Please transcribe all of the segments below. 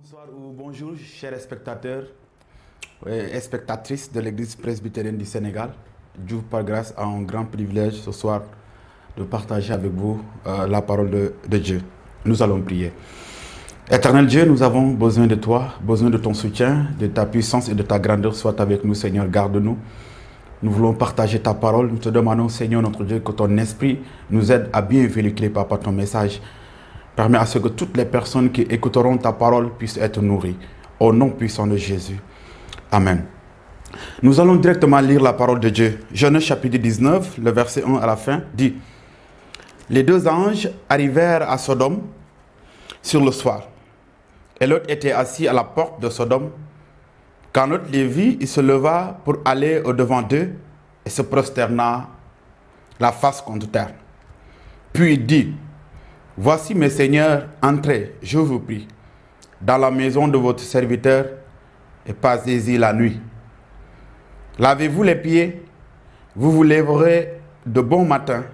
Bonsoir ou bonjour, chers spectateurs et spectatrices de l'Église presbytérienne du Sénégal. Dieu, par grâce, a un grand privilège ce soir de partager avec vous la parole de Dieu. Nous allons prier. Éternel Dieu, nous avons besoin de toi, besoin de ton soutien, de ta puissance et de ta grandeur. Sois avec nous, Seigneur, garde-nous. Nous voulons partager ta parole. Nous te demandons, Seigneur, notre Dieu, que ton esprit nous aide à bien véhiculer, Papa, ton message. Permets à ce que toutes les personnes qui écouteront ta parole puissent être nourries. Au nom puissant de Jésus. Amen. Nous allons directement lire la parole de Dieu. Genèse chapitre 19, le verset 1 à la fin, dit: Les deux anges arrivèrent à Sodome sur le soir. Et l'autre était assis à la porte de Sodome. Quand l'autre les vit, il se leva pour aller au-devant d'eux et se prosterna la face contre terre. Puis il dit: Voici mes seigneurs, entrez, je vous prie, dans la maison de votre serviteur et passez-y la nuit. Lavez-vous les pieds, vous vous lèverez de bon matin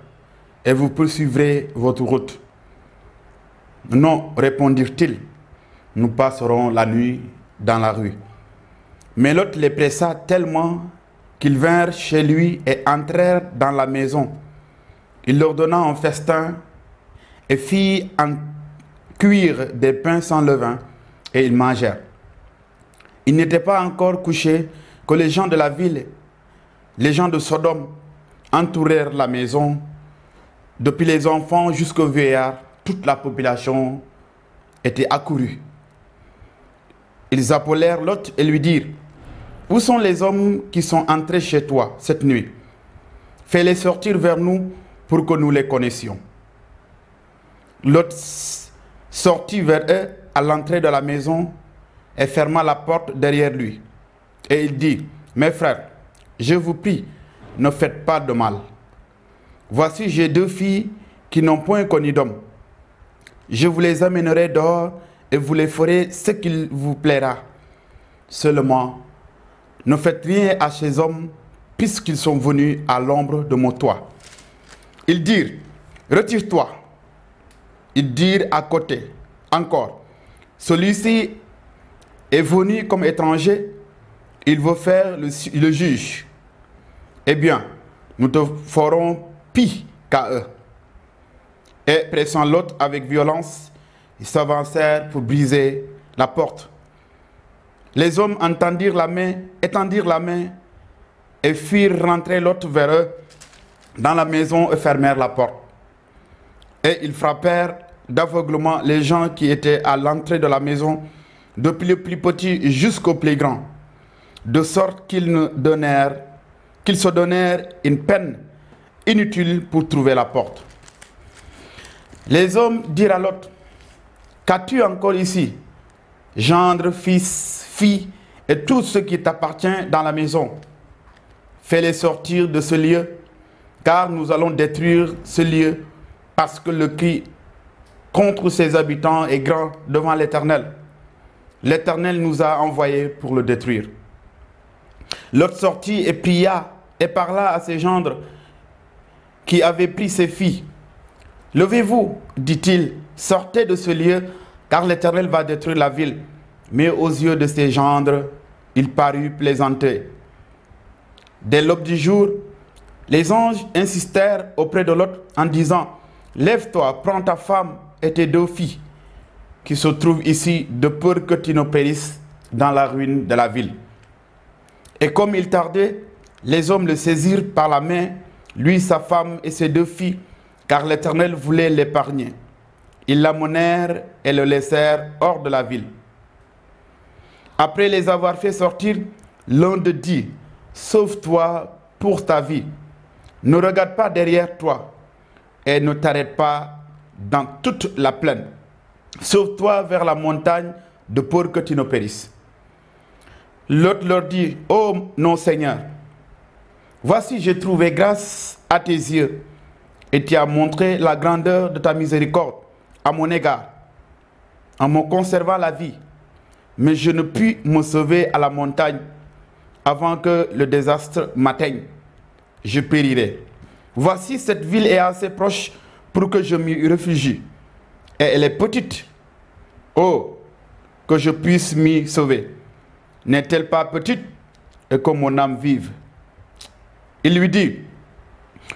et vous poursuivrez votre route. Non, répondirent-ils, nous passerons la nuit dans la rue. Mais l'autre les pressa tellement qu'ils vinrent chez lui et entrèrent dans la maison. Il leur donna un festin et fit en cuire des pains sans levain, et ils mangèrent. Ils n'étaient pas encore couchés que les gens de la ville, les gens de Sodome, entourèrent la maison. Depuis les enfants jusqu'aux vieillards, toute la population était accourue. Ils appelèrent Lot et lui dirent: Où sont les hommes qui sont entrés chez toi cette nuit? Fais-les sortir vers nous pour que nous les connaissions. Lot sortit vers eux à l'entrée de la maison et ferma la porte derrière lui. Et il dit: Mes frères, je vous prie, ne faites pas de mal. Voici, j'ai deux filles qui n'ont point connu d'homme. Je vous les amènerai dehors et vous les ferez ce qu'il vous plaira. Seulement, ne faites rien à ces hommes, puisqu'ils sont venus à l'ombre de mon toit. Ils dirent: Retire-toi. Ils dirent à côté encore: Celui-ci est venu comme étranger, il veut faire le juge. Eh bien, nous te ferons pis qu'à eux. Et pressant l'autre avec violence, ils s'avancèrent pour briser la porte. Les hommes étendirent la main et firent rentrer l'autre vers eux dans la maison et fermèrent la porte. Et ils frappèrent d'aveuglement les gens qui étaient à l'entrée de la maison, depuis le plus petit jusqu'au plus grand, de sorte qu'ils se donnèrent une peine inutile pour trouver la porte. Les hommes dirent à Lot: Qu'as-tu encore ici, gendre, fils, fille, et tout ce qui t'appartient dans la maison? Fais-les sortir de ce lieu, car nous allons détruire ce lieu, parce que le cri contre ses habitants est grand devant l'Éternel. L'Éternel nous a envoyés pour le détruire. Lot sortit et pria et parla à ses gendres qui avaient pris ses filles. Levez-vous, dit-il, sortez de ce lieu, car l'Éternel va détruire la ville. Mais aux yeux de ses gendres, il parut plaisanter. Dès l'aube du jour, les anges insistèrent auprès de Lot en disant: Lève-toi, prends ta femme et tes deux filles qui se trouvent ici, de peur que tu ne périsses dans la ruine de la ville. Et comme il tardait, les hommes le saisirent par la main, lui, sa femme et ses deux filles, car l'Éternel voulait l'épargner. Ils l'amenèrent et le laissèrent hors de la ville. Après les avoir fait sortir, l'un d'eux dit: Sauve-toi pour ta vie, ne regarde pas derrière toi et ne t'arrête pas dans toute la plaine. Sauve-toi vers la montagne, de peur que tu ne périsses. L'autre leur dit: Oh non, Seigneur, voici, j'ai trouvé grâce à tes yeux, et tu as montré la grandeur de ta miséricorde à mon égard, en me conservant la vie. Mais je ne puis me sauver à la montagne avant que le désastre m'atteigne. Je périrai. Voici, cette ville est assez proche pour que je m'y réfugie. Et elle est petite. Oh, que je puisse m'y sauver? N'est-elle pas petite et que mon âme vive? Il lui dit,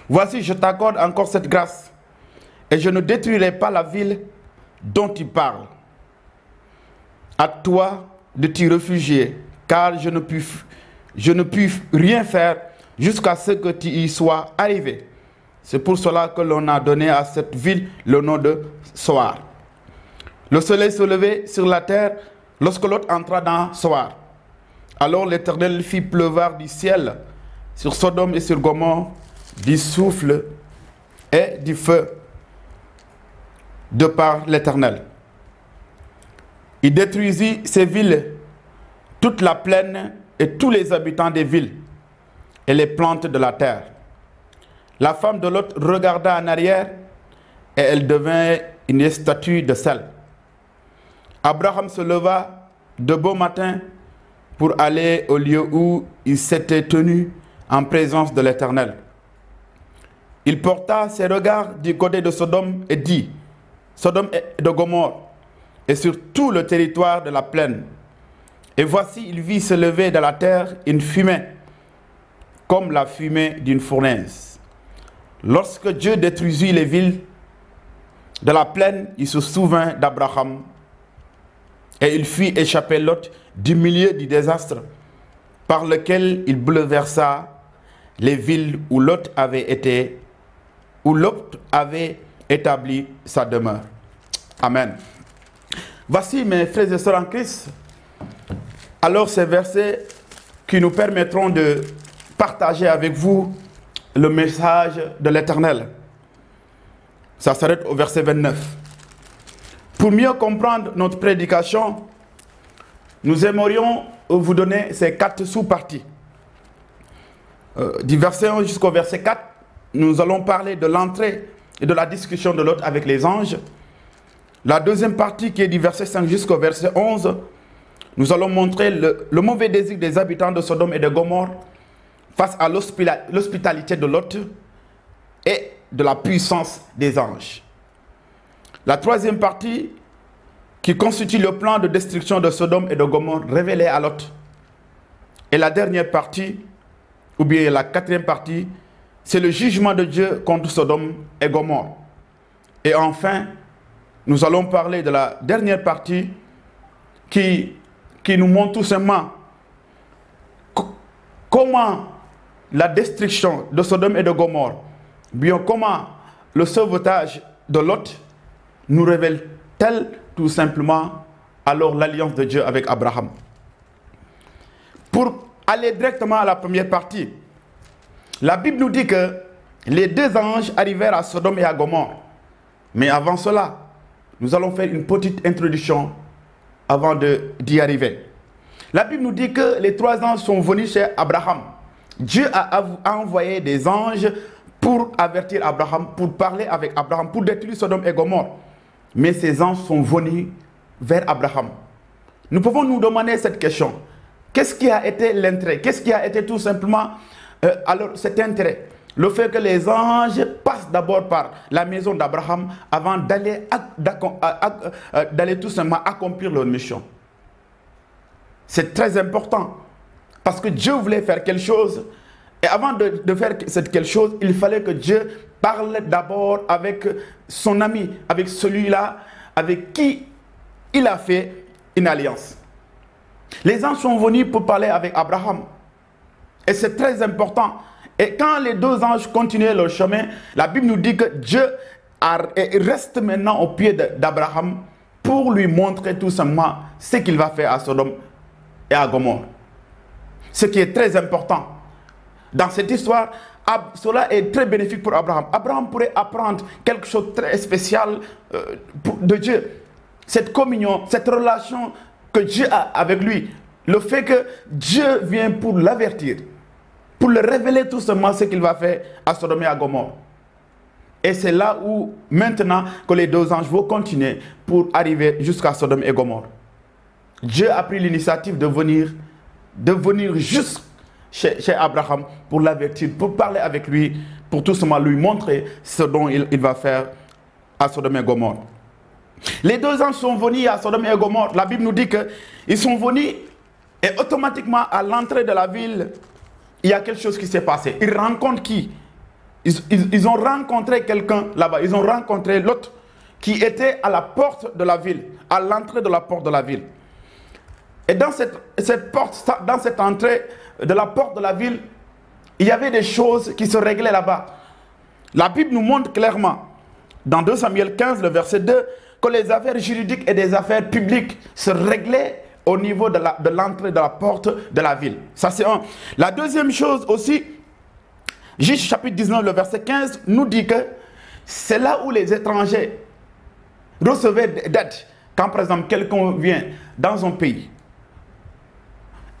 voici, je t'accorde encore cette grâce, et je ne détruirai pas la ville dont tu parles. À toi de t'y réfugier, car je ne puis rien faire jusqu'à ce que tu y sois arrivé. C'est pour cela que l'on a donné à cette ville le nom de Soar. Le soleil se levait sur la terre lorsque Lot entra dans Soar. Alors l'Éternel fit pleuvoir du ciel sur Sodome et sur Gomorrhe du souffle et du feu de par l'Éternel. Il détruisit ces villes, toute la plaine et tous les habitants des villes et les plantes de la terre. La femme de Lot regarda en arrière et elle devint une statue de sel. Abraham se leva de beau matin pour aller au lieu où il s'était tenu en présence de l'Éternel. Il porta ses regards du côté de Sodome et dit, Sodome et de Gomorrhe, et sur tout le territoire de la plaine. Et voici, il vit se lever de la terre une fumée, comme la fumée d'une fournaise. Lorsque Dieu détruisit les villes de la plaine, il se souvint d'Abraham et il fit échapper Lot du milieu du désastre par lequel il bouleversa les villes où Lot avait établi sa demeure. Amen. Voici, mes frères et sœurs en Christ, alors ces versets qui nous permettront de partager avec vous le message de l'Éternel. Ça s'arrête au verset 29. Pour mieux comprendre notre prédication, nous aimerions vous donner ces 4 sous-parties. Du verset 1 jusqu'au verset 4, nous allons parler de l'entrée et de la discussion de Lot avec les anges. La deuxième partie, qui est du verset 5 jusqu'au verset 11, nous allons montrer le mauvais désir des habitants de Sodome et de Gomorrhe face à l'hospitalité de Lot et de la puissance des anges. La troisième partie, qui constitue le plan de destruction de Sodome et de Gomorrhe révélé à Lot. Et la dernière partie, ou bien la quatrième partie, c'est le jugement de Dieu contre Sodome et Gomorrhe. Et enfin, nous allons parler de la dernière partie qui nous montre tout simplement comment la destruction de Sodome et de Gomorrhe, bien comment le sauvetage de Lot nous révèle-t-elle tout simplement alors l'alliance de Dieu avec Abraham. Pour aller directement à la première partie, la Bible nous dit que les 2 anges arrivèrent à Sodome et à Gomorrhe. Mais avant cela, nous allons faire une petite introduction avant d'y arriver. La Bible nous dit que les 3 anges sont venus chez Abraham. Dieu a envoyé des anges pour avertir Abraham, pour parler avec Abraham, pour détruire Sodome et Gomorrhe. Mais ces anges sont venus vers Abraham. Nous pouvons nous demander cette question. Qu'est-ce qui a été l'intérêt? Qu'est-ce qui a été tout simplement alors cet intérêt? Le fait que les anges passent d'abord par la maison d'Abraham avant d'aller tout simplement accomplir leur mission. C'est très important parce que Dieu voulait faire quelque chose et avant de faire cette quelque chose, il fallait que Dieu parle d'abord avec son ami, avec celui-là avec qui il a fait une alliance. Les anges sont venus pour parler avec Abraham et c'est très important. Et quand les 2 anges continuaient leur chemin, la Bible nous dit que Dieu reste maintenant au pied d'Abraham pour lui montrer tout simplement ce qu'il va faire à Sodome et à Gomorrhe. Ce qui est très important. Dans cette histoire, cela est très bénéfique pour Abraham. Abraham pourrait apprendre quelque chose de très spécial de Dieu. Cette communion, cette relation que Dieu a avec lui. Le fait que Dieu vient pour l'avertir, pour le révéler tout simplement ce qu'il va faire à Sodome et à Gomorrhe. Et c'est là où maintenant que les 2 anges vont continuer pour arriver jusqu'à Sodome et Gomorrhe. Dieu a pris l'initiative de venir juste chez Abraham pour l'avertir, pour parler avec lui, pour tout simplement lui montrer ce dont il va faire à Sodome et Gomorrhe. Les deux anges sont venus à Sodome et Gomorrhe. La Bible nous dit qu'ils sont venus et automatiquement à l'entrée de la ville, il y a quelque chose qui s'est passé. Ils rencontrent qui? Ils ont rencontré quelqu'un là-bas. Ils ont rencontré l'autre qui était à la porte de la ville, à l'entrée de la porte de la ville. Et dans cette porte, dans cette entrée de la porte de la ville, il y avait des choses qui se réglaient là-bas. La Bible nous montre clairement, dans 2 Samuel 15, le verset 2, que les affaires juridiques et des affaires publiques se réglaient au niveau de l'entrée de la porte de la ville. Ça, c'est un. La deuxième chose aussi, Juge chapitre 19, le verset 15, nous dit que c'est là où les étrangers recevaient d'aide. Quand, par exemple, quelqu'un vient dans un pays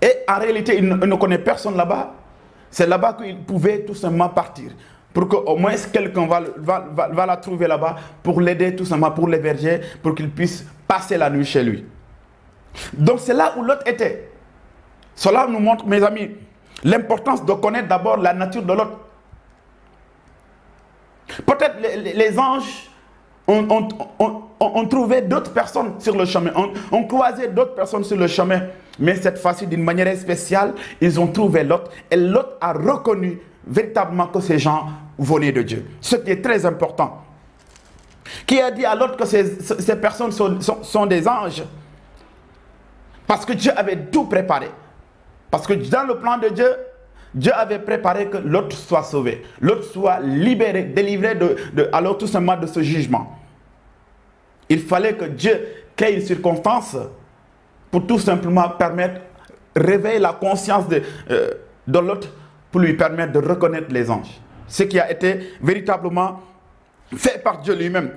et en réalité, il ne connaît personne là-bas, c'est là-bas qu'il pouvait tout simplement partir. Pour qu'au moins quelqu'un va la trouver là-bas pour l'aider tout simplement, pour l'héberger, pour qu'il puisse passer la nuit chez lui. Donc c'est là où l'autre était. Cela nous montre, mes amis, l'importance de connaître d'abord la nature de l'autre. Peut-être les anges ont trouvé d'autres personnes sur le chemin, ont croisé d'autres personnes sur le chemin, mais cette fois-ci, d'une manière spéciale, ils ont trouvé l'autre et l'autre a reconnu véritablement que ces gens venaient de Dieu. Ce qui est très important. Qui a dit à l'autre que ces personnes sont des anges? Parce que Dieu avait tout préparé. Parce que dans le plan de Dieu, Dieu avait préparé que l'autre soit sauvé. L'autre soit libéré, délivré alors tout simplement de ce jugement. Il fallait que Dieu crée une circonstance pour tout simplement permettre, réveiller la conscience de l'autre pour lui permettre de reconnaître les anges. Ce qui a été véritablement fait par Dieu lui-même.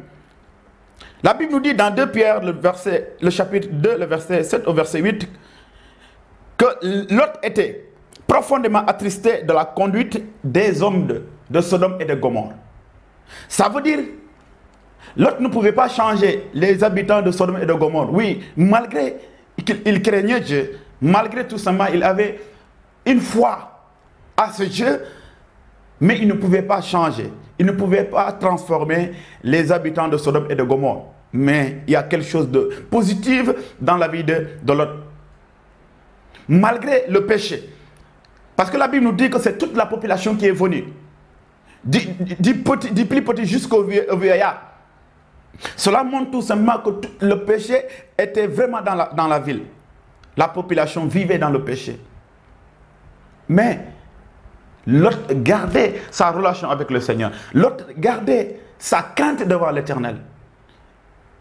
La Bible nous dit dans 2 Pierre, le chapitre 2, le verset 7 au verset 8, que l'autre était profondément attristé de la conduite des hommes de Sodome et de Gomorrhe. Ça veut dire, l'autre ne pouvait pas changer les habitants de Sodome et de Gomorrhe. Oui, malgré qu'il craignait Dieu, malgré tout simplement, il avait une foi à ce Dieu, mais il ne pouvait pas changer. Il ne pouvait pas transformer les habitants de Sodome et de Gomorrhe. Mais il y a quelque chose de positif dans la vie de l'autre. Malgré le péché. Parce que la Bible nous dit que c'est toute la population qui est venue. Du plus petit jusqu'au vieillard. Cela montre tout simplement que le péché était vraiment dans la ville. La population vivait dans le péché. Mais l'autre gardait sa relation avec le Seigneur. L'autre gardait sa crainte devant l'Éternel.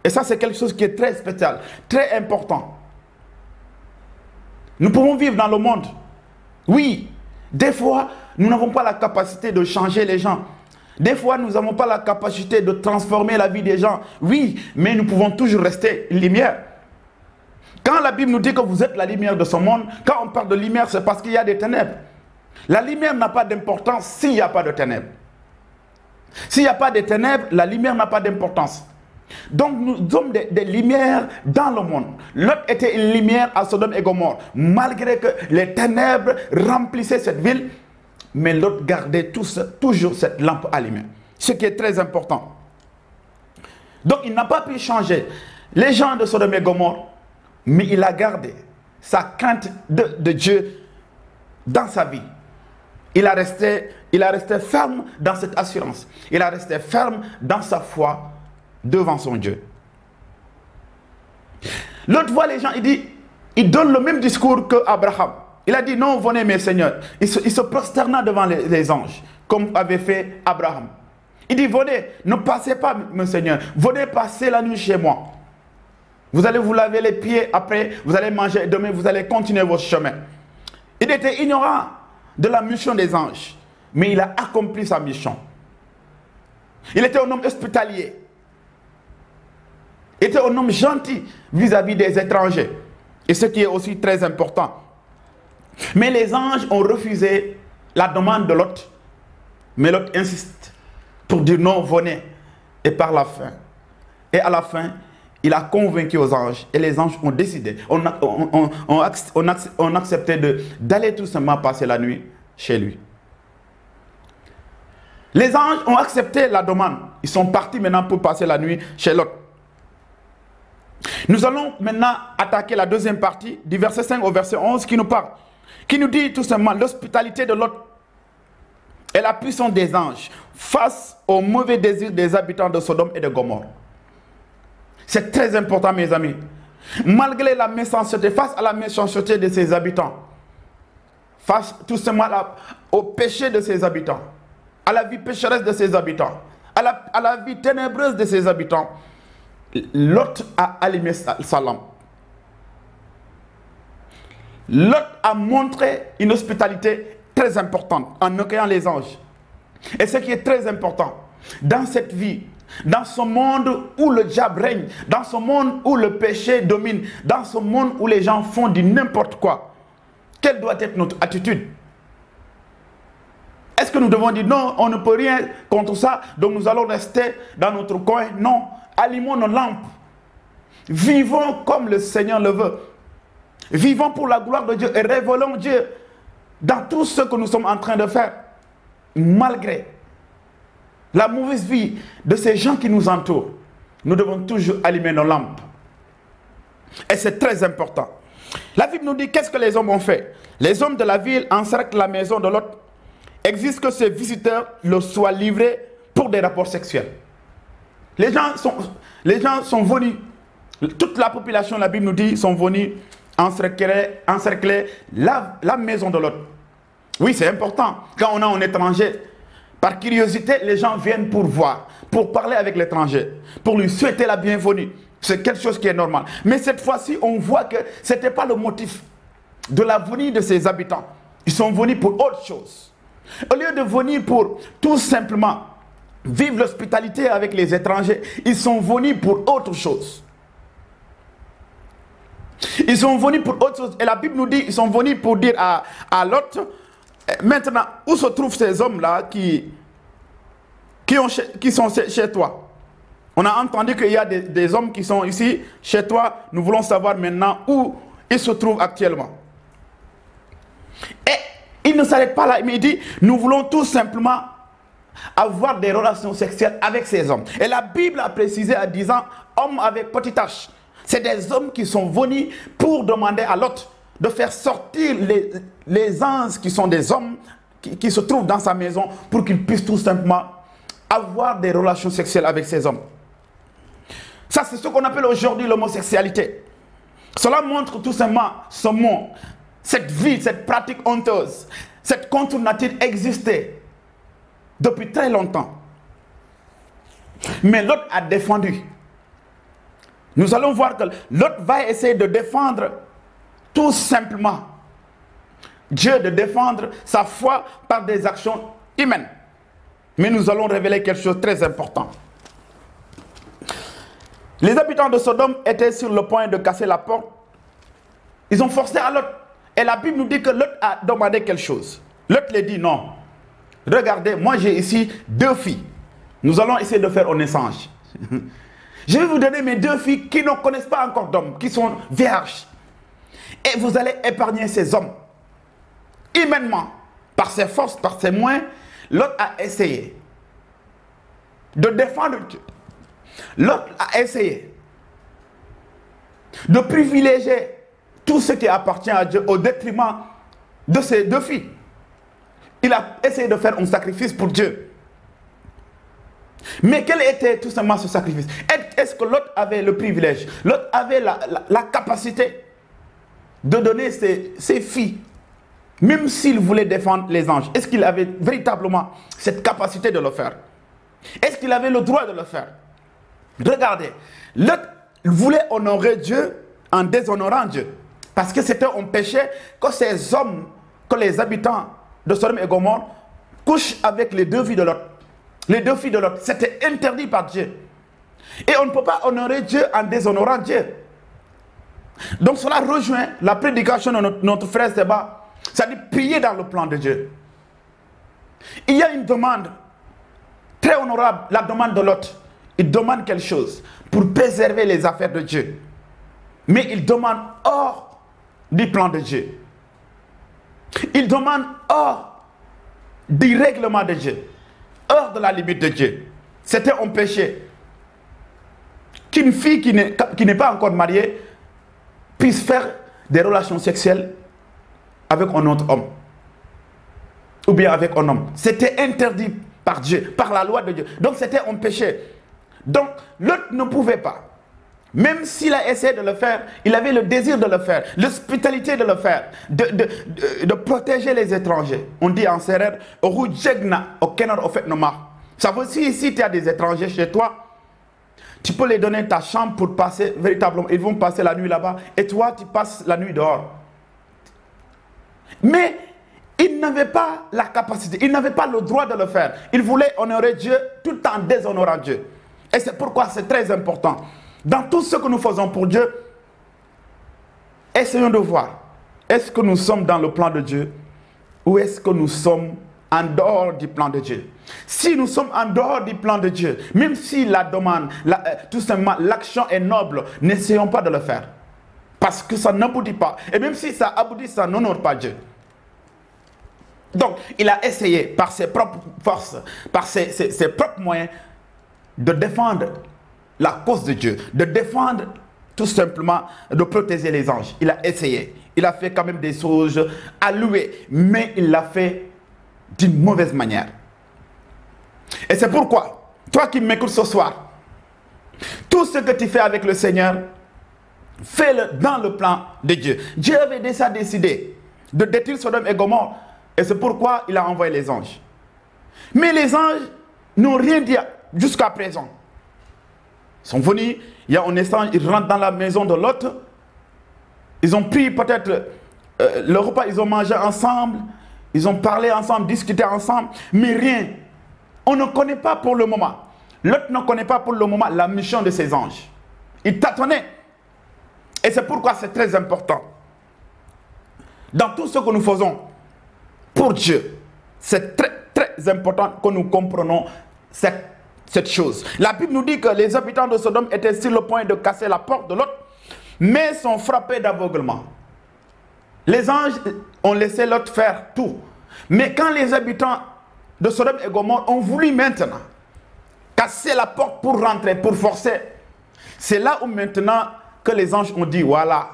Et ça, c'est quelque chose qui est très spécial, très important. Nous pouvons vivre dans le monde. Oui, des fois, nous n'avons pas la capacité de changer les gens. Des fois, nous n'avons pas la capacité de transformer la vie des gens. Oui, mais nous pouvons toujours rester une lumière. Quand la Bible nous dit que vous êtes la lumière de ce monde, quand on parle de lumière, c'est parce qu'il y a des ténèbres. La lumière n'a pas d'importance s'il n'y a pas de ténèbres. S'il n'y a pas de ténèbres, la lumière n'a pas d'importance. Donc nous sommes des lumières dans le monde. L'autre était une lumière à Sodome et Gomorrhe. Malgré que les ténèbres remplissaient cette ville, mais l'autre gardait toujours cette lampe allumée. Ce qui est très important. Donc il n'a pas pu changer les gens de Sodome et Gomorrhe, mais il a gardé sa crainte de Dieu dans sa vie. Il a resté ferme dans cette assurance. Il a resté ferme dans sa foi devant son Dieu. L'autre fois, les gens, il donne le même discours qu'Abraham. Il a dit, non, venez mes seigneurs. Il se prosterna devant les anges, comme avait fait Abraham. Il dit, venez, ne passez pas, mes seigneurs. Venez passer la nuit chez moi. Vous allez vous laver les pieds, après, vous allez manger, et demain, vous allez continuer votre chemin. Il était ignorant de la mission des anges, mais il a accompli sa mission. Il était un homme hospitalier. Il était un homme gentil vis-à-vis des étrangers. Et ce qui est aussi très important. Mais les anges ont refusé la demande de l'autre. Mais l'autre insiste pour dire non, venez. Et par la fin. Et à la fin, il a convaincu aux anges. Et les anges ont décidé. On accepté d'aller tout simplement passer la nuit chez lui. Les anges ont accepté la demande. Ils sont partis maintenant pour passer la nuit chez l'autre. Nous allons maintenant attaquer la deuxième partie, du verset 5 au verset 11, qui nous parle, qui nous dit tout simplement l'hospitalité de Lot et la puissance des anges face aux mauvais désirs des habitants de Sodome et de Gomorrhe. C'est très important, mes amis. Malgré la méchanceté, face à la méchanceté de ses habitants, face tout simplement au péché de ses habitants, à la vie pécheresse de ses habitants, à la vie ténébreuse de ses habitants, Lot a allumé sa lampe. Lot a montré une hospitalité très importante en accueillant les anges. Et ce qui est très important, dans cette vie, dans ce monde où le diable règne, dans ce monde où le péché domine, dans ce monde où les gens font du n'importe quoi, quelle doit être notre attitude? Est-ce que nous devons dire non, on ne peut rien contre ça, donc nous allons rester dans notre coin? Non, allumons nos lampes. Vivons comme le Seigneur le veut. Vivons pour la gloire de Dieu et révélons Dieu dans tout ce que nous sommes en train de faire, malgré la mauvaise vie de ces gens qui nous entourent. Nous devons toujours allumer nos lampes. Et c'est très important. La Bible nous dit qu'est-ce que les hommes ont fait. Les hommes de la ville encerclent la maison de Lot, exigent que ces visiteurs leur soient livrés pour des rapports sexuels. Les gens sont venus, toute la population, la Bible nous dit, sont venus encercler la maison de Lot. Oui, c'est important. Quand on a un étranger, par curiosité, les gens viennent pour voir, pour parler avec l'étranger, pour lui souhaiter la bienvenue. C'est quelque chose qui est normal. Mais cette fois-ci, on voit que ce n'était pas le motif de la venue de ces habitants. Ils sont venus pour autre chose. Au lieu de venir pour tout simplement vivre l'hospitalité avec les étrangers, ils sont venus pour autre chose. Ils sont venus pour autre chose. Et la Bible nous dit, ils sont venus pour dire à Lot, maintenant, où se trouvent ces hommes-là qui sont chez toi? On a entendu qu'il y a des hommes qui sont ici, chez toi. Nous voulons savoir maintenant où ils se trouvent actuellement. Et il ne s'arrête pas là, mais il dit, nous voulons tout simplement avoir des relations sexuelles avec ces hommes. Et la Bible a précisé en disant, hommes avec petit h. C'est des hommes qui sont venus pour demander à Lot de faire sortir les anges qui sont des hommes qui se trouvent dans sa maison pour qu'ils puissent tout simplement avoir des relations sexuelles avec ces hommes. Ça, c'est ce qu'on appelle aujourd'hui l'homosexualité. Cela montre tout simplement ce monde, cette vie, cette pratique honteuse, cette contre nature existait depuis très longtemps. Mais Lot a défendu. Nous allons voir que Lot va essayer de défendre tout simplement Dieu, de défendre sa foi par des actions humaines. Mais nous allons révéler quelque chose de très important. Les habitants de Sodome étaient sur le point de casser la porte. Ils ont forcé à Lot. Et la Bible nous dit que Lot a demandé quelque chose. Lot lui dit non. Regardez, moi j'ai ici 2 filles. Nous allons essayer de faire un échange. Je vais vous donner mes 2 filles qui ne connaissent pas encore d'hommes, qui sont vierges. Et vous allez épargner ces hommes. Humainement, par ses forces, par ses moyens, Lot a essayé de défendre Dieu. Lot a essayé de privilégier tout ce qui appartient à Dieu au détriment de ses 2 filles. Il a essayé de faire un sacrifice pour Dieu. Mais quel était tout simplement ce sacrifice? Est-ce que Lot avait le privilège? Lot avait la capacité de donner ses filles, même s'il voulait défendre les anges. Est-ce qu'il avait véritablement cette capacité de le faire? Est-ce qu'il avait le droit de le faire? Regardez, Lot voulait honorer Dieu en déshonorant Dieu. Parce que c'était un péché que ces hommes, que les habitants de Sodome et Gomorrhe couchent avec les 2 filles de Lot. Les 2 filles de Lot, c'était interdit par Dieu. Et on ne peut pas honorer Dieu en déshonorant Dieu. Donc cela rejoint la prédication de notre frère Seba, c'est-à-dire prier dans le plan de Dieu. Il y a une demande très honorable, la demande de Lot. Il demande quelque chose pour préserver les affaires de Dieu. Mais il demande hors du plan de Dieu. Il demande hors du règlement de Dieu. Hors de la limite de Dieu. C'était un péché qu'une fille qui n'est pas encore mariée puisse faire des relations sexuelles avec un autre homme. Ou bien avec un homme. C'était interdit par Dieu, par la loi de Dieu. Donc c'était un péché. Donc l'autre ne pouvait pas. Même s'il a essayé de le faire, il avait le désir de le faire, l'hospitalité de le faire, de protéger les étrangers. On dit en serrère, ça veut dire si tu as des étrangers chez toi, tu peux les donner ta chambre pour passer véritablement. Ils vont passer la nuit là-bas et toi, tu passes la nuit dehors. Mais il n'avait pas la capacité, il n'avait pas le droit de le faire. Il voulait honorer Dieu tout en déshonorant Dieu. Et c'est pourquoi c'est très important. Dans tout ce que nous faisons pour Dieu, essayons de voir, est-ce que nous sommes dans le plan de Dieu ou est-ce que nous sommes en dehors du plan de Dieu? Si nous sommes en dehors du plan de Dieu, même si la demande, tout simplement l'action est noble, n'essayons pas de le faire. Parce que ça n'aboutit pas. Et même si ça aboutit, ça n'honore pas Dieu. Donc, il a essayé par ses propres forces, par ses propres moyens, de défendre la cause de Dieu, de défendre tout simplement, de protéger les anges. Il a essayé. Il a fait quand même des choses à louer, mais il l'a fait d'une mauvaise manière. Et c'est pourquoi, toi qui m'écoutes ce soir, tout ce que tu fais avec le Seigneur, fais-le dans le plan de Dieu. Dieu avait déjà décidé de détruire Sodome et Gomorrhe, et c'est pourquoi il a envoyé les anges. Mais les anges n'ont rien dit jusqu'à présent. Ils sont venus, il y a un instant, ils rentrent dans la maison de l'autre. Ils ont pris peut-être le repas, ils ont mangé ensemble. Ils ont parlé ensemble, discuté ensemble, mais rien. On ne connaît pas pour le moment. L'autre ne connaît pas pour le moment la mission de ces anges. Ils tâtonnaient. Et c'est pourquoi c'est très important. Dans tout ce que nous faisons pour Dieu, c'est très, très important que nous comprenions cette chose. La Bible nous dit que les habitants de Sodome étaient sur le point de casser la porte de l'autre, mais sont frappés d'aveuglement. Les anges ont laissé l'autre faire tout. Mais quand les habitants de Sodome et Gomorrhe ont voulu maintenant casser la porte pour rentrer, pour forcer, c'est là où maintenant que les anges ont dit, voilà,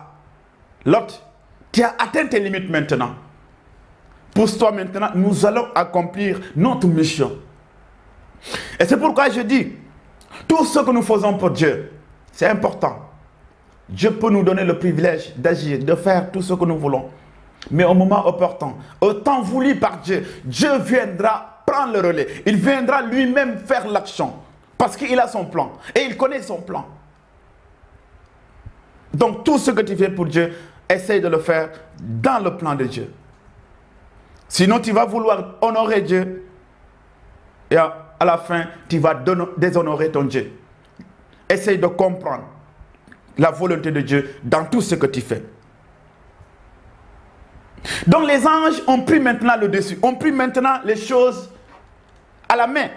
l'autre, tu as atteint tes limites maintenant. Pousse-toi maintenant, nous allons accomplir notre mission. Et c'est pourquoi je dis, tout ce que nous faisons pour Dieu, c'est important. Dieu peut nous donner le privilège d'agir, de faire tout ce que nous voulons. Mais au moment opportun, au temps voulu par Dieu, Dieu viendra prendre le relais. Il viendra lui-même faire l'action. Parce qu'il a son plan. Et il connaît son plan. Donc tout ce que tu fais pour Dieu, essaye de le faire dans le plan de Dieu. Sinon tu vas vouloir honorer Dieu. Et à la fin, tu vas déshonorer ton Dieu. Essaye de comprendre la volonté de Dieu dans tout ce que tu fais. Donc les anges ont pris maintenant le dessus, ont pris maintenant les choses à la main.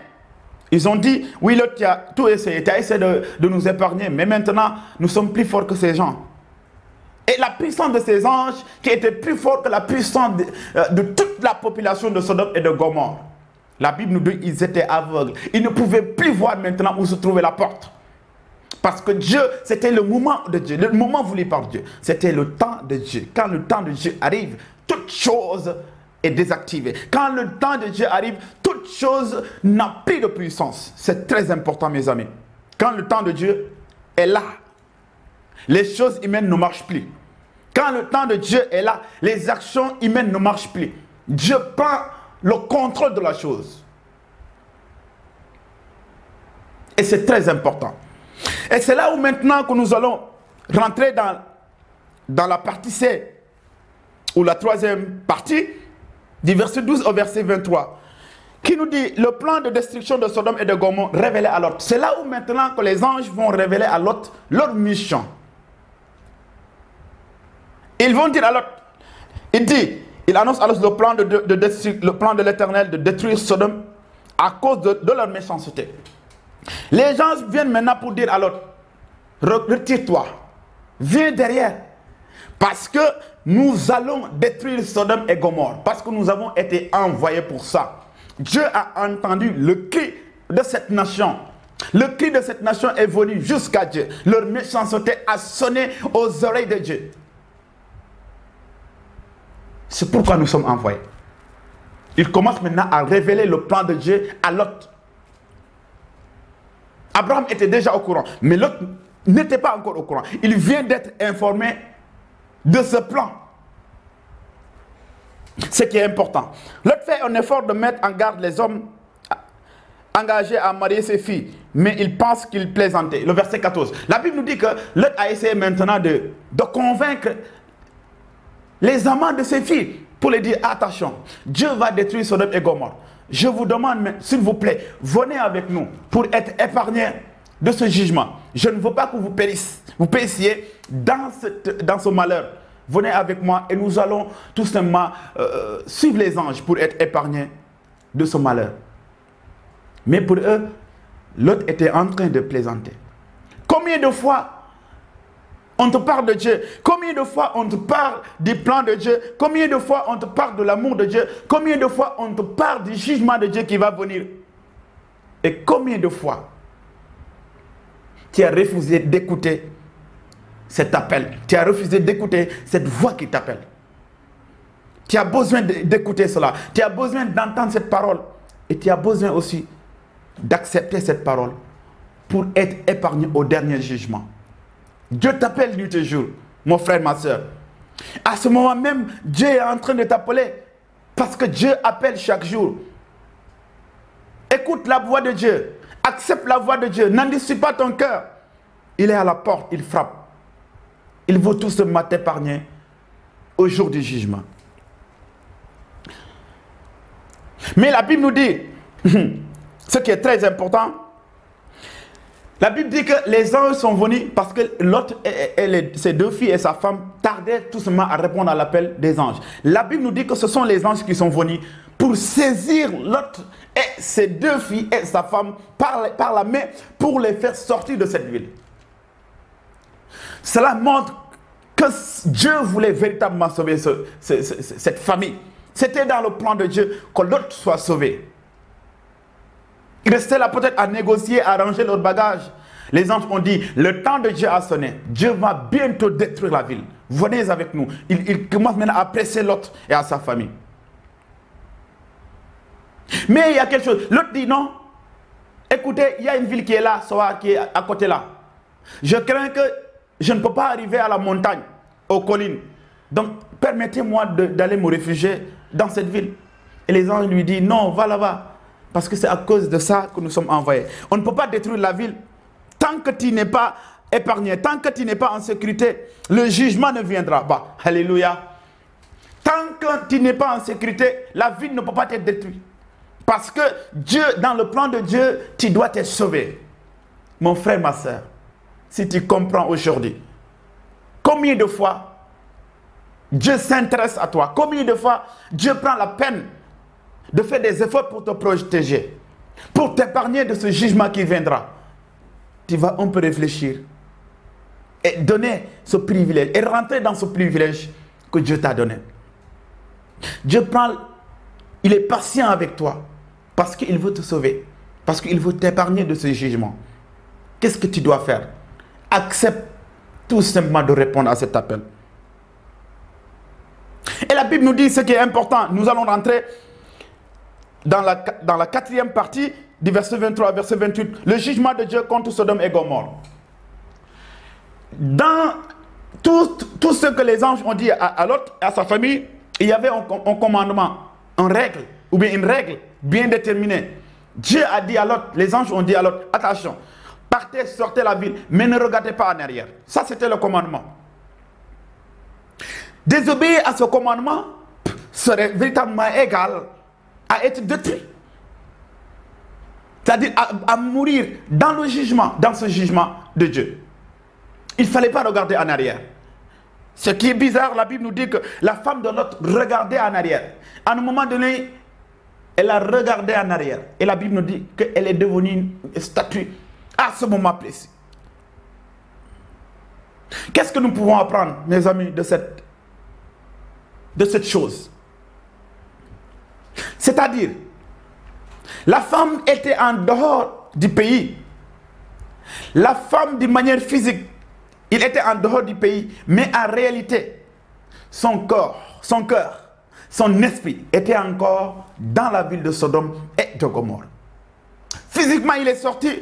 Ils ont dit, oui, l'autre, tu as tout essayé, tu as essayé de nous épargner, mais maintenant, nous sommes plus forts que ces gens. Et la puissance de ces anges, qui était plus forte que la puissance de toute la population de Sodome et de Gomorrhe. La Bible nous dit qu'ils étaient aveugles. Ils ne pouvaient plus voir maintenant où se trouvait la porte. Parce que Dieu, c'était le moment de Dieu, le moment voulu par Dieu. C'était le temps de Dieu. Quand le temps de Dieu arrive, toute chose est désactivée. Quand le temps de Dieu arrive, toute chose n'a plus de puissance. C'est très important, mes amis. Quand le temps de Dieu est là, les choses humaines ne marchent plus. Quand le temps de Dieu est là, les actions humaines ne marchent plus. Dieu prend le contrôle de la chose. Et c'est très important. Et c'est là où maintenant que nous allons rentrer dans la partie C, ou la troisième partie, du verset 12 au verset 23, qui nous dit le plan de destruction de Sodome et de Gomorrhe révélé à Lot. C'est là où maintenant que les anges vont révéler à Lot leur mission. Ils vont dire à Lot, il annonce alors le plan de l'Éternel de détruire Sodome à cause de leur méchanceté. Les gens viennent maintenant pour dire à Lot, retire-toi, viens derrière, parce que nous allons détruire Sodome et Gomorrhe, parce que nous avons été envoyés pour ça. Dieu a entendu le cri de cette nation Le cri de cette nation est venu jusqu'à Dieu. Leur méchanceté a sonné aux oreilles de Dieu. C'est pourquoi nous sommes envoyés. Il commence maintenant à révéler le plan de Dieu à Lot. Abraham était déjà au courant, mais Lot n'était pas encore au courant. Il vient d'être informé de ce plan. Ce qui est important. Lot fait un effort de mettre en garde les hommes engagés à marier ses filles, mais il pense qu'il plaisantait. Le verset 14. La Bible nous dit que Lot a essayé maintenant de convaincre les amants de ses filles pour les dire attention, Dieu va détruire Sodome et Gomorrhe. Je vous demande, s'il vous plaît, venez avec nous pour être épargnés de ce jugement. Je ne veux pas que vous périssiez dans ce malheur. Venez avec moi et nous allons tout simplement suivre les anges pour être épargnés de ce malheur. Mais pour eux, l'autre était en train de plaisanter. Combien de fois on te parle de Dieu? Combien de fois on te parle du plan de Dieu? Combien de fois on te parle de l'amour de Dieu? Combien de fois on te parle du jugement de Dieu qui va venir? Et combien de fois tu as refusé d'écouter cet appel? Tu as refusé d'écouter cette voix qui t'appelle. Tu as besoin d'écouter cela. Tu as besoin d'entendre cette parole. Et tu as besoin aussi d'accepter cette parole pour être épargné au dernier jugement. Dieu t'appelle nuit et jour, mon frère, ma soeur. À ce moment même, Dieu est en train de t'appeler parce que Dieu appelle chaque jour. Écoute la voix de Dieu. Accepte la voix de Dieu. N'endurcis pas ton cœur. Il est à la porte, il frappe. Il veut tout simplement t'épargner au jour du jugement. Mais la Bible nous dit, ce qui est très important, la Bible dit que les anges sont venus parce que Lot et ses deux filles et sa femme tardaient tout simplement à répondre à l'appel des anges. La Bible nous dit que ce sont les anges qui sont venus pour saisir Lot et ses deux filles et sa femme par la main pour les faire sortir de cette ville. Cela montre que Dieu voulait véritablement sauver cette famille. C'était dans le plan de Dieu que Lot soit sauvé. Ils restaient là peut-être à négocier, à ranger leurs bagages. Les anges ont dit, le temps de Dieu a sonné. Dieu va bientôt détruire la ville. Venez avec nous. Il commence maintenant à presser Lot et à sa famille. Mais il y a quelque chose. L'autre dit non. Écoutez, il y a une ville qui est là, qui est à côté là. Je crains que je ne peux pas arriver à la montagne, aux collines. Donc, permettez-moi d'aller me réfugier dans cette ville. Et les anges lui disent, non, va là-bas. Parce que c'est à cause de ça que nous sommes envoyés. On ne peut pas détruire la ville tant que tu n'es pas épargné, tant que tu n'es pas en sécurité. Le jugement ne viendra pas. Alléluia. Tant que tu n'es pas en sécurité, la ville ne peut pas être détruite. Parce que Dieu, dans le plan de Dieu, tu dois être sauvé. Mon frère, ma soeur, si tu comprends aujourd'hui, combien de fois Dieu s'intéresse à toi, combien de fois Dieu prend la peine de faire des efforts pour te protéger, pour t'épargner de ce jugement qui viendra. Tu vas un peu réfléchir et donner ce privilège, et rentrer dans ce privilège que Dieu t'a donné. Dieu prend, il est patient avec toi, parce qu'il veut te sauver, parce qu'il veut t'épargner de ce jugement. Qu'est-ce que tu dois faire? Accepte tout simplement de répondre à cet appel. Et la Bible nous dit ce qui est important. Nous allons rentrer dans la quatrième partie du verset 23 verset 28. Le jugement de Dieu contre Sodome et Gomorrhe. Dans tout ce que les anges ont dit à Lot et à sa famille, il y avait un commandement, une règle, ou bien une règle bien déterminée. Dieu a dit à Lot, les anges ont dit à Lot, attention, partez, sortez la ville, mais ne regardez pas en arrière. Ça, c'était le commandement. Désobéir à ce commandement serait véritablement égal à être détruit. C'est-à-dire à mourir dans le jugement, dans ce jugement de Dieu. Il ne fallait pas regarder en arrière. Ce qui est bizarre, la Bible nous dit que la femme de Lot regardait en arrière. À un moment donné, elle a regardé en arrière. Et la Bible nous dit qu'elle est devenue une statue à ce moment précis. Qu'est-ce que nous pouvons apprendre, mes amis, de cette chose? C'est-à-dire, la femme était en dehors du pays La femme, d'une manière physique, il était en dehors du pays, mais en réalité, son corps, son cœur, son esprit était encore dans la ville de Sodome et de Gomorrhe. Physiquement, il est sorti,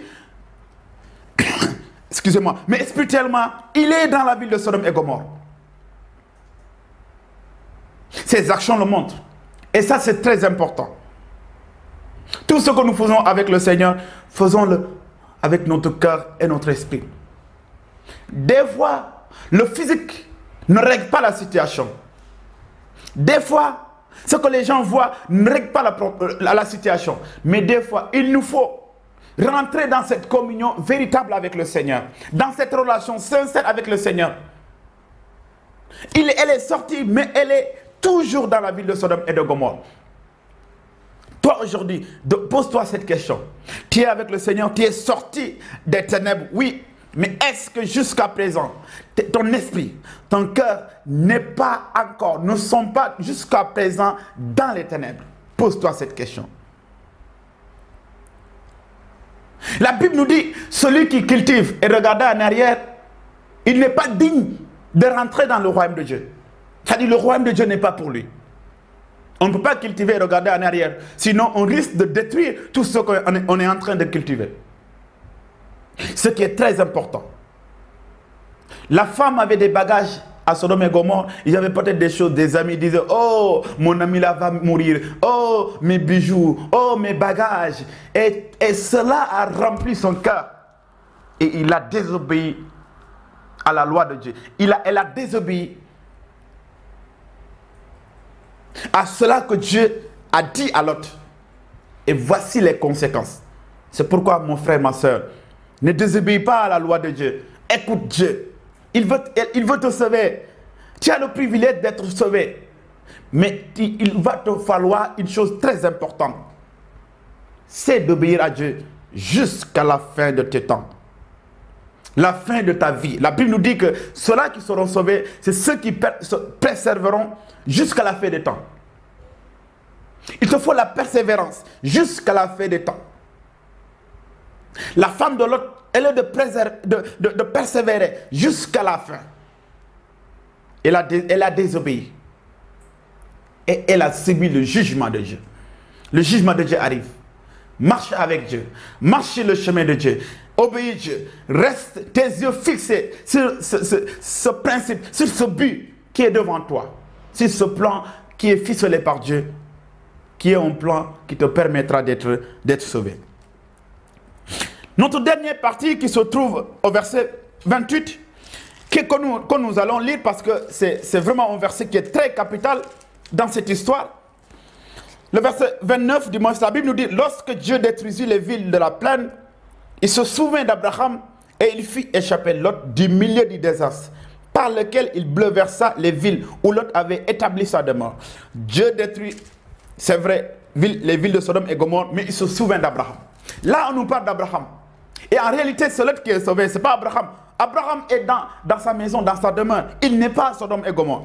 excusez-moi, mais spirituellement, il est dans la ville de Sodome et Gomorrhe. Ses actions le montrent. Et ça, c'est très important. Tout ce que nous faisons avec le Seigneur, faisons-le avec notre cœur et notre esprit. Des fois, le physique ne règle pas la situation. Des fois, ce que les gens voient ne règle pas la situation. Mais des fois, il nous faut rentrer dans cette communion véritable avec le Seigneur. Dans cette relation sincère avec le Seigneur. Elle est sortie, mais elle est toujours dans la ville de Sodome et de Gomorrhe. Toi aujourd'hui, pose-toi cette question. Tu es avec le Seigneur, tu es sorti des ténèbres, oui. Mais est-ce que jusqu'à présent, ton esprit, ton cœur n'est pas encore, ne sont pas jusqu'à présent dans les ténèbres? Pose-toi cette question. La Bible nous dit, celui qui cultive et regarde en arrière, il n'est pas digne de rentrer dans le royaume de Dieu. C'est-à-dire le royaume de Dieu n'est pas pour lui. On ne peut pas cultiver et regarder en arrière. Sinon, on risque de détruire tout ce qu'on est en train de cultiver. Ce qui est très important. La femme avait des bagages à Sodome et Gomorrhe. Il y avait peut-être des choses, des amis disaient, oh, mon ami là va mourir. Oh, mes bijoux. Oh, mes bagages. Et cela a rempli son cœur. Et il a désobéi à la loi de Dieu. Elle a désobéi à cela que Dieu a dit à Lot. Et voici les conséquences. C'est pourquoi, mon frère, ma soeur, ne désobéis pas à la loi de Dieu. Écoute Dieu. Il veut te sauver. Tu as le privilège d'être sauvé. Mais il va te falloir une chose très importante. C'est d'obéir à Dieu jusqu'à la fin de tes temps. La fin de ta vie. La Bible nous dit que ceux-là qui seront sauvés, c'est ceux qui persévéreront jusqu'à la fin des temps. Il te faut la persévérance jusqu'à la fin des temps. La femme de l'autre, elle est de persévérer jusqu'à la fin. Elle a désobéi. Et elle a subi le jugement de Dieu. Le jugement de Dieu arrive. Marche avec Dieu. Marche sur le chemin de Dieu. Obéis Dieu. Reste tes yeux fixés sur ce principe, sur ce but qui est devant toi. Sur ce plan qui est ficelé par Dieu. Qui est un plan qui te permettra d'être sauvé. Notre dernière partie qui se trouve au verset 28, que nous allons lire parce que c'est vraiment un verset qui est très capital dans cette histoire. Le verset 29 du Moïse, la Bible nous dit, lorsque Dieu détruisit les villes de la plaine, il se souvint d'Abraham et il fit échapper Lot du milieu du désastre, par lequel il bouleversa les villes où Lot avait établi sa demeure. Dieu détruit, c'est vrai, les villes de Sodome et Gomorrhe, mais il se souvint d'Abraham. Là, on nous parle d'Abraham. Et en réalité, c'est Lot qui est sauvé, ce n'est pas Abraham. Abraham est dans sa maison, dans sa demeure. Il n'est pas à Sodome et Gomorrhe.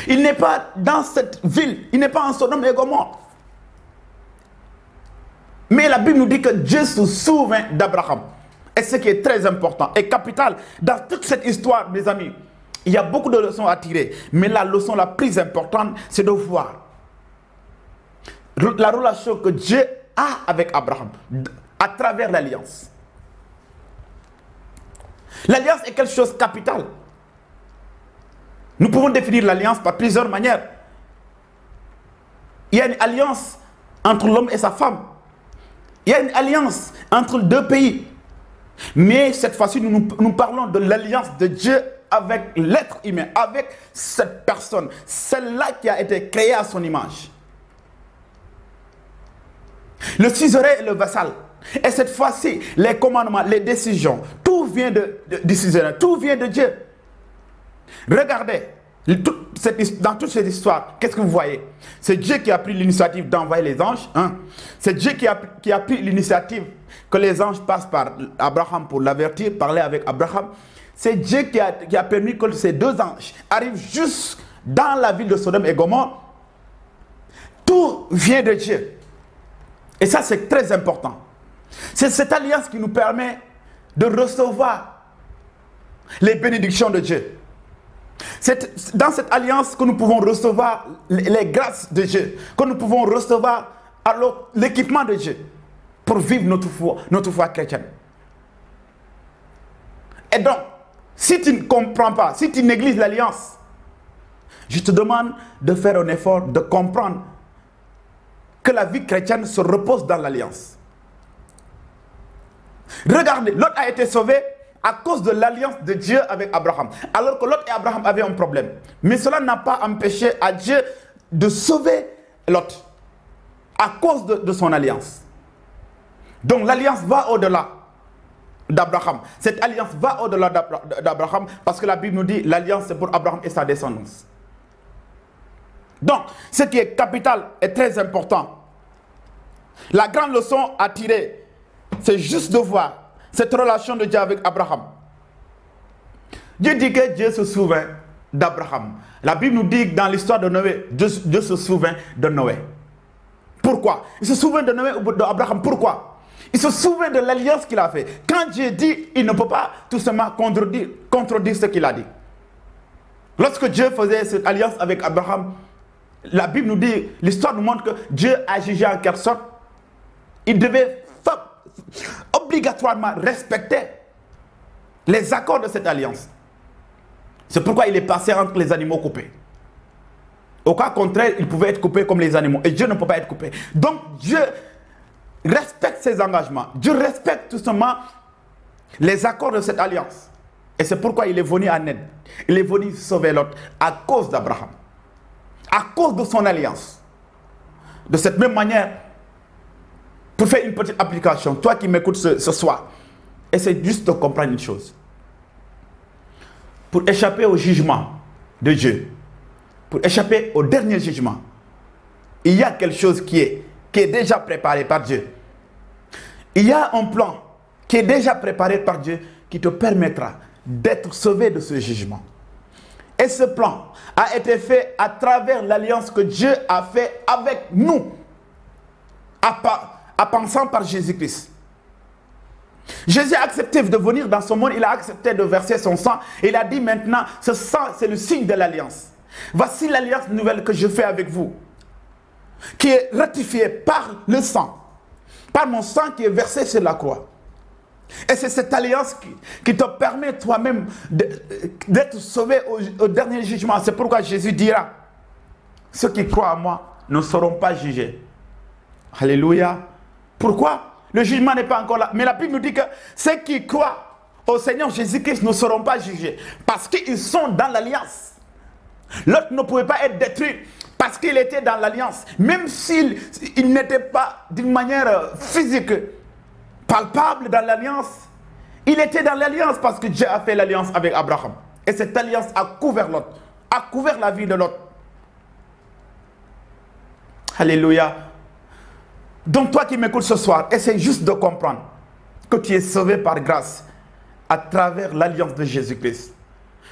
Il n'est pas dans cette ville. Il n'est pas en Sodome et Gomorrhe. Mais la Bible nous dit que Dieu se souvient d'Abraham. Et ce qui est très important et capital dans toute cette histoire, mes amis, il y a beaucoup de leçons à tirer. Mais la leçon la plus importante, c'est de voir la relation que Dieu a avec Abraham à travers l'alliance. L'alliance est quelque chose de capital. Nous pouvons définir l'alliance par plusieurs manières. Il y a une alliance entre l'homme et sa femme. Il y a une alliance entre deux pays. Mais cette fois-ci, nous parlons de l'alliance de Dieu avec l'être humain, avec cette personne, celle-là qui a été créée à son image. Le suzerain et le vassal. Et cette fois-ci, les commandements, les décisions, tout vient du suzerain, tout vient de Dieu. Regardez, dans toute cette histoire, qu'est-ce que vous voyez? C'est Dieu qui a pris l'initiative d'envoyer les anges. Hein? C'est Dieu qui a pris l'initiative que les anges passent par Abraham pour l'avertir, parler avec Abraham. C'est Dieu qui a permis que ces deux anges arrivent juste dans la ville de Sodome et Gomorrhe. Tout vient de Dieu. Et ça, c'est très important. C'est cette alliance qui nous permet de recevoir les bénédictions de Dieu. C'est dans cette alliance que nous pouvons recevoir les grâces de Dieu, que nous pouvons recevoir l'équipement de Dieu pour vivre notre foi chrétienne. Et donc, si tu ne comprends pas, si tu négliges l'alliance, je te demande de faire un effort de comprendre que la vie chrétienne se repose dans l'alliance. Regardez, Lot a été sauvé à cause de l'alliance de Dieu avec Abraham. Alors que Lot et Abraham avaient un problème. Mais cela n'a pas empêché à Dieu de sauver Lot à cause de son alliance. Donc l'alliance va au-delà d'Abraham. Cette alliance va au-delà d'Abraham parce que la Bible nous dit l'alliance c'est pour Abraham et sa descendance. Donc, ce qui est capital est très important. La grande leçon à tirer, c'est juste de voir cette relation de Dieu avec Abraham. Dieu dit que Dieu se souvient d'Abraham. La Bible nous dit que dans l'histoire de Noé, Dieu se souvient de Noé. Pourquoi? Il se souvient de Noé ou d'Abraham. Pourquoi? Il se souvient de l'alliance qu'il a fait. Quand Dieu dit, il ne peut pas tout simplement contredire ce qu'il a dit. Lorsque Dieu faisait cette alliance avec Abraham, la Bible nous dit, l'histoire nous montre que Dieu a jugé en quelque sorte. Il devait obligatoirement respecter les accords de cette alliance. C'est pourquoi il est passé entre les animaux coupés. Au cas contraire, il pouvait être coupé comme les animaux. Et Dieu ne peut pas être coupé. Donc Dieu respecte ses engagements. Dieu respecte tout simplement les accords de cette alliance. Et c'est pourquoi il est venu en aide. Il est venu sauver l'autre à cause d'Abraham. À cause de son alliance. De cette même manière, pour faire une petite application, toi qui m'écoutes ce soir, essaie juste de comprendre une chose. Pour échapper au jugement de Dieu, pour échapper au dernier jugement, il y a quelque chose qui est déjà préparé par Dieu. Il y a un plan qui est déjà préparé par Dieu qui te permettra d'être sauvé de ce jugement. Et ce plan a été fait à travers l'alliance que Dieu a fait avec nous, en pensant par Jésus-Christ. Jésus a accepté de venir dans ce monde, il a accepté de verser son sang. Il a dit maintenant, ce sang c'est le signe de l'alliance. Voici l'alliance nouvelle que je fais avec vous, qui est ratifiée par le sang, par mon sang qui est versé sur la croix. Et c'est cette alliance qui te permet toi-même d'être sauvé au dernier jugement. C'est pourquoi Jésus dira, ceux qui croient à moi ne seront pas jugés. Alléluia. Pourquoi? Le jugement n'est pas encore là. Mais la Bible nous dit que ceux qui croient au Seigneur Jésus-Christ ne seront pas jugés. Parce qu'ils sont dans l'alliance. L'autre ne pouvait pas être détruit parce qu'il était dans l'alliance. Même s'il n'était pas d'une manière physique palpable dans l'alliance, il était dans l'alliance parce que Dieu a fait l'alliance avec Abraham. Et cette alliance a couvert l'autre, a couvert la vie de l'autre. Alléluia. Donc toi qui m'écoutes ce soir, essaie juste de comprendre que tu es sauvé par grâce à travers l'alliance de Jésus-Christ.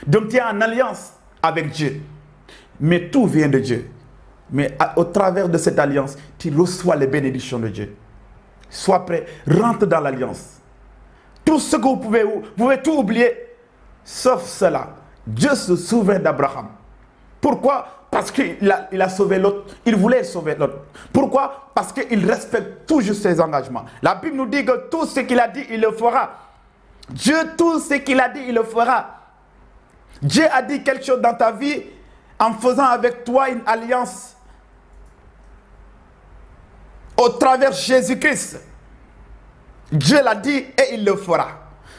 Donc tu es en alliance avec Dieu. Mais tout vient de Dieu. Mais au travers de cette alliance, tu reçois les bénédictions de Dieu. Sois prêt, rentre dans l'alliance. Tout ce que vous pouvez tout oublier, sauf cela. Dieu se souvient d'Abraham. Pourquoi? Parce qu'il a sauvé l'autre. Il voulait sauver l'autre. Pourquoi? Parce qu'il respecte toujours ses engagements. La Bible nous dit que tout ce qu'il a dit, il le fera. Dieu, tout ce qu'il a dit, il le fera. Dieu a dit quelque chose dans ta vie en faisant avec toi une alliance au travers de Jésus-Christ. Dieu l'a dit et il le fera.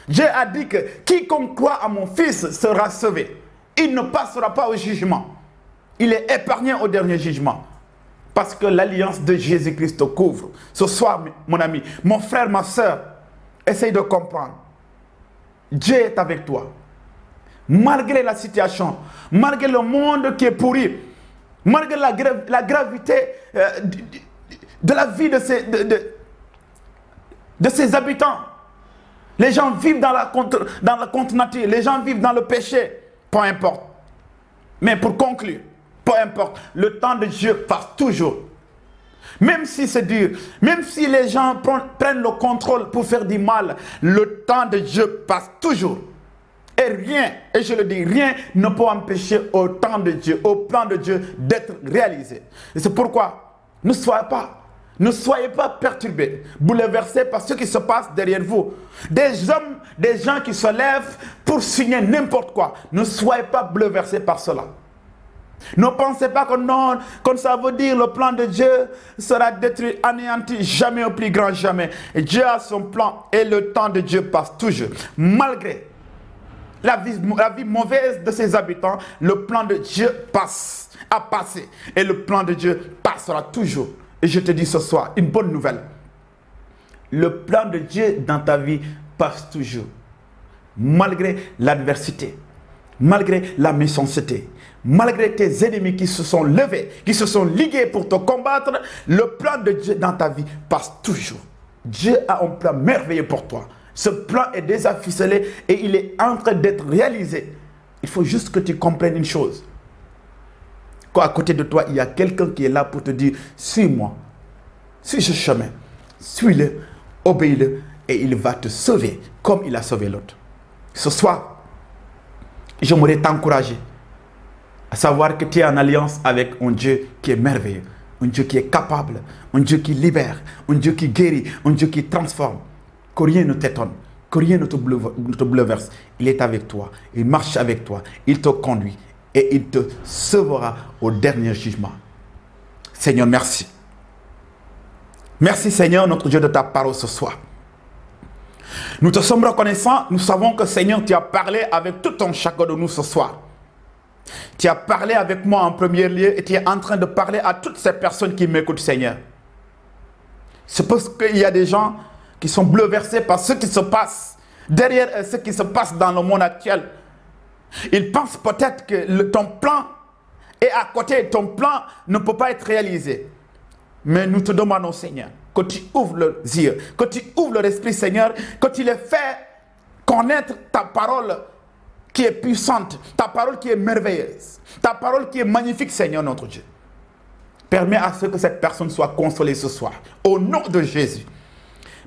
Dieu a dit que quiconque croit à mon Fils sera sauvé. Il ne passera pas au jugement. Il est épargné au dernier jugement. Parce que l'alliance de Jésus-Christ te couvre. Ce soir, mon ami, mon frère, ma soeur, essaye de comprendre. Dieu est avec toi. Malgré la situation, malgré le monde qui est pourri, malgré la gravité de la vie de ses habitants. Les gens vivent dans la contre-nature, les gens vivent dans le péché, peu importe. Mais pour conclure, peu importe, le temps de Dieu passe toujours. Même si c'est dur, même si les gens prennent le contrôle pour faire du mal, le temps de Dieu passe toujours. Et rien, et je le dis, rien ne peut empêcher au temps de Dieu, au plan de Dieu d'être réalisé. Et c'est pourquoi ne soyez pas perturbés, bouleversés par ce qui se passe derrière vous. Des hommes, des gens qui se lèvent pour signer n'importe quoi. Ne soyez pas bouleversés par cela. Ne pensez pas que non, comme ça veut dire le plan de Dieu sera détruit, anéanti, jamais au plus grand jamais. Et Dieu a son plan et le temps de Dieu passe toujours. Malgré la vie mauvaise de ses habitants, le plan de Dieu a passé. Et le plan de Dieu passera toujours. Et je te dis ce soir, une bonne nouvelle. Le plan de Dieu dans ta vie passe toujours. Malgré l'adversité, malgré la méchanceté, malgré tes ennemis qui se sont levés, qui se sont ligués pour te combattre, le plan de Dieu dans ta vie passe toujours. Dieu a un plan merveilleux pour toi. Ce plan est déjà ficelé et il est en train d'être réalisé. Il faut juste que tu comprennes une chose. Quand à côté de toi, il y a quelqu'un qui est là pour te dire, suis-moi, suis ce chemin, suis-le, obéis-le et il va te sauver comme il a sauvé l'autre. Ce soir, j'aimerais t'encourager à savoir que tu es en alliance avec un Dieu qui est merveilleux, un Dieu qui est capable, un Dieu qui libère, un Dieu qui guérit, un Dieu qui transforme. Que rien ne t'étonne, que rien ne te bouleverse. Il est avec toi, il marche avec toi, il te conduit et il te sauvera au dernier jugement. Seigneur, merci. Merci Seigneur, notre Dieu, de ta parole ce soir. Nous te sommes reconnaissants, nous savons que Seigneur, tu as parlé avec tout un chacun de nous ce soir. Tu as parlé avec moi en premier lieu et tu es en train de parler à toutes ces personnes qui m'écoutent, Seigneur. C'est parce qu'il y a des gens qui sont bouleversés par ce qui se passe derrière ce qui se passe dans le monde actuel. Ils pensent peut-être que ton plan est à côté, ton plan ne peut pas être réalisé. Mais nous te demandons, Seigneur, que tu ouvres les yeux, que tu ouvres leur esprit, Seigneur, que tu les fais connaître ta parole qui est puissante, ta parole qui est merveilleuse, ta parole qui est magnifique, Seigneur notre Dieu. Permets à ce que cette personne soit consolée ce soir, au nom de Jésus.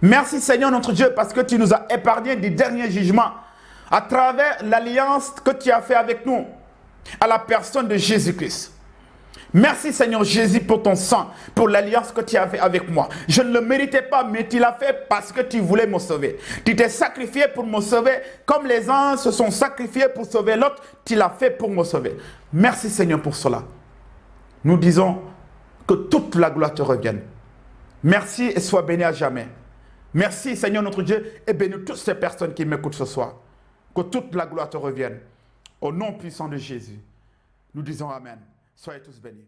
Merci Seigneur notre Dieu parce que tu nous as épargné du dernier jugement à travers l'alliance que tu as fait avec nous à la personne de Jésus-Christ. Merci Seigneur Jésus pour ton sang, pour l'alliance que tu as fait avec moi. Je ne le méritais pas, mais tu l'as fait parce que tu voulais me sauver. Tu t'es sacrifié pour me sauver, comme les uns se sont sacrifiés pour sauver l'autre, tu l'as fait pour me sauver. Merci Seigneur pour cela. Nous disons que toute la gloire te revienne. Merci et sois béni à jamais. Merci Seigneur notre Dieu et bénis toutes ces personnes qui m'écoutent ce soir. Que toute la gloire te revienne. Au nom puissant de Jésus, nous disons Amen. Soyez tous bénis.